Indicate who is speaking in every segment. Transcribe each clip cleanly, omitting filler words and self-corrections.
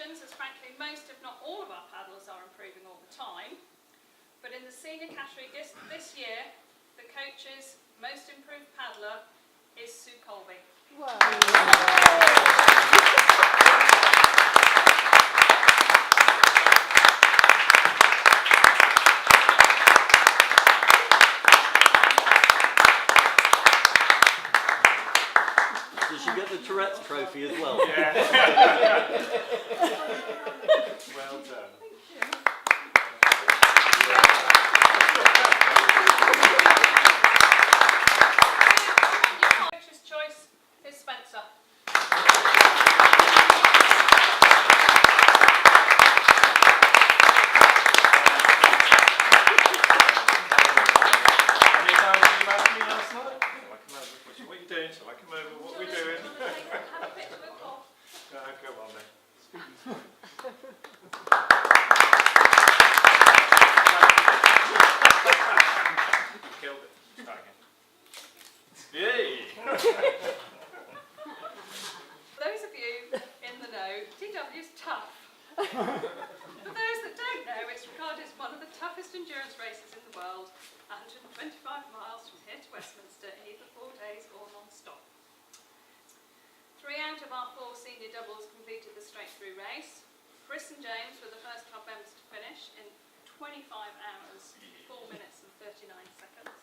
Speaker 1: conditions, as frankly most, if not all of our paddlers are improving all the time. But in the senior category this year, the coach's most improved paddler is Sue Colby.
Speaker 2: Wow.
Speaker 3: Did she get the Tourette's trophy as well?
Speaker 4: Yeah. Well done.
Speaker 1: Your coach's choice is Spencer.
Speaker 4: What are you doing? Shall I come over? What are we doing?
Speaker 1: Have a picture with Paul.
Speaker 4: Go on then. Killed it. Start again. Yay!
Speaker 1: For those of you in the know, TW is tough. For those that don't know, it's regarded as one of the toughest endurance races in the world. 125 miles from here to Westminster in either 4 days or non-stop. 3 out of our 4 senior doubles completed the straight-through race. Chris and James were the first club members to finish in 25 hours, 4 minutes and 39 seconds.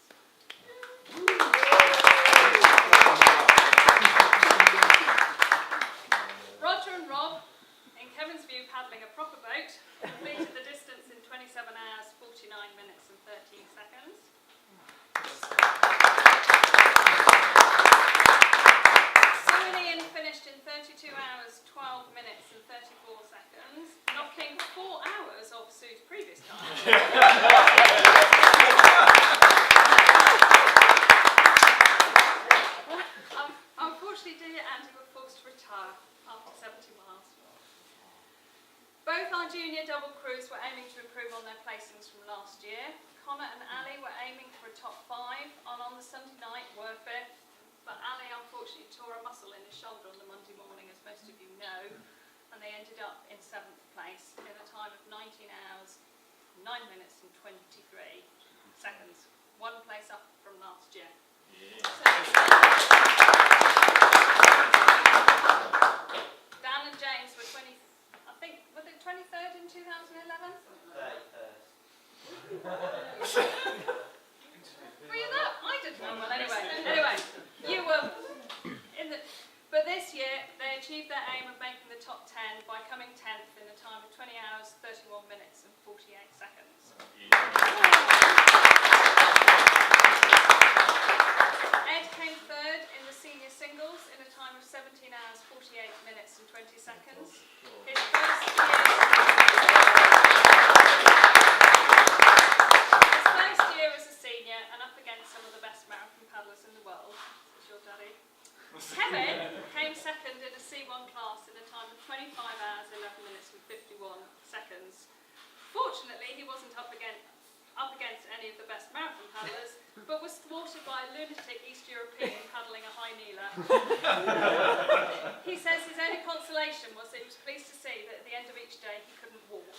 Speaker 1: Roger and Rob, in Kevin's view paddling a proper boat, completed the distance in 27 hours, 49 minutes and 13 seconds. Sue and Ian finished in 32 hours, 12 minutes and 34 seconds, knocking 4 hours off Sue's previous time. Unfortunately, dear Andy were forced to retire after 70 miles. Both our junior double crews were aiming to improve on their placings from last year. Connor and Ali were aiming for a top 5 on the Sunday night were 5th, but Ali unfortunately tore a muscle in his shoulder on the Monday morning, as most of you know, and they ended up in 7th place in a time of 19 hours, 9 minutes and 23 seconds, 1 place up from last year. Dan and James were 23rd in 2011?
Speaker 5: 31st.
Speaker 1: Were you that? I didn't know. Well, anyway, you were in the. But this year they achieved their aim of making the top 10 by coming 10th in a time of 20 hours, 31 minutes and 48 seconds. Ed came 3rd in the senior singles in a time of 17 hours, 48 minutes and 20 seconds. His first year as a senior and up against some of the best marathon paddlers in the world. Is your daddy? Kevin came 2nd in a C1 class in a time of 25 hours, 11 minutes and 51 seconds. Fortunately, he wasn't up against any of the best marathon paddlers, but was thwarted by a lunatic East European paddling a high kneeler. He says his only consolation was that he was pleased to see that at the end of each day he couldn't walk.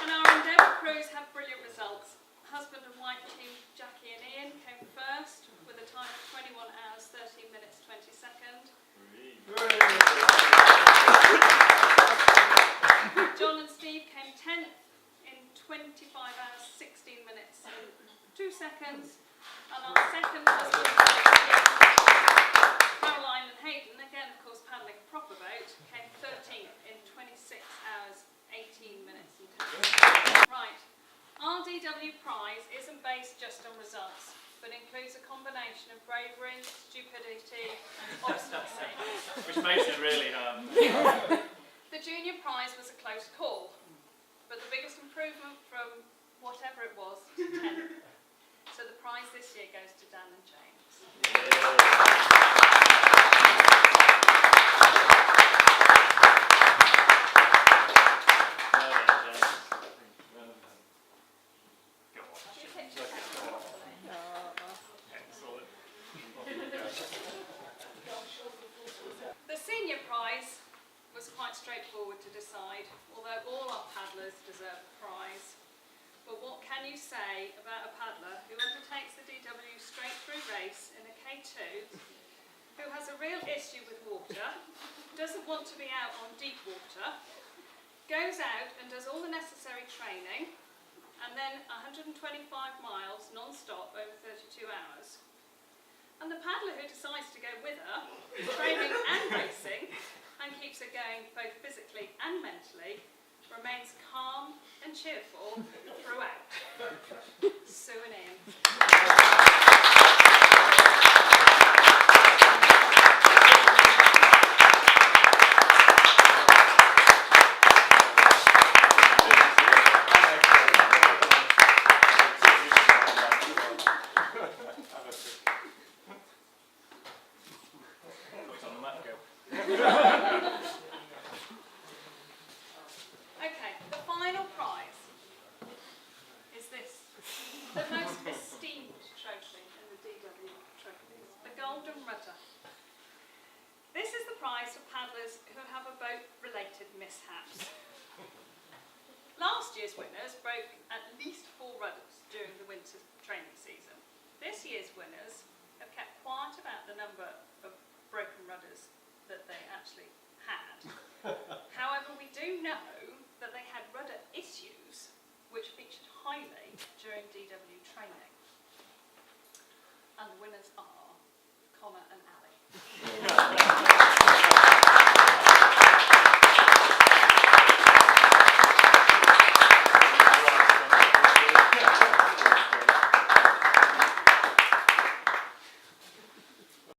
Speaker 1: And our Endeavour crews have brilliant results. Husband and wife team Jackie and Ian came 1st with a time of 21 hours, 13 minutes, 20 seconds. John and Steve came 10th in 25 hours, 16 minutes and 2 seconds. And our second husband, Caroline and Hayden, again of course paddling a proper boat, came 13th in 26 hours, 18 minutes and 10 seconds. Right, our DW prize isn't based just on results, but includes a combination of bravery, stupidity and obstinacy.
Speaker 4: Which makes it really hard.
Speaker 1: The junior prize was a close call, but the biggest improvement from whatever it was to 10th. So the prize this year goes to Dan and James. say about a paddler who undertakes the DW straight through race in a K2, who has a real issue with water, doesn't want to be out on deep water, goes out and does all the necessary training, and then 125 miles non-stop over 32 hours. And the paddler who decides to go with her, training and racing, and keeps her going both physically and mentally, remains calm and cheerful throughout. Sue and Ian.
Speaker 4: It's on the map, go.
Speaker 1: Okay, the final prize is this. The most esteemed trophy in the DW trophies, the Golden Rudder. This is the prize for paddlers who have a boat-related mishaps. Last year's winners broke at least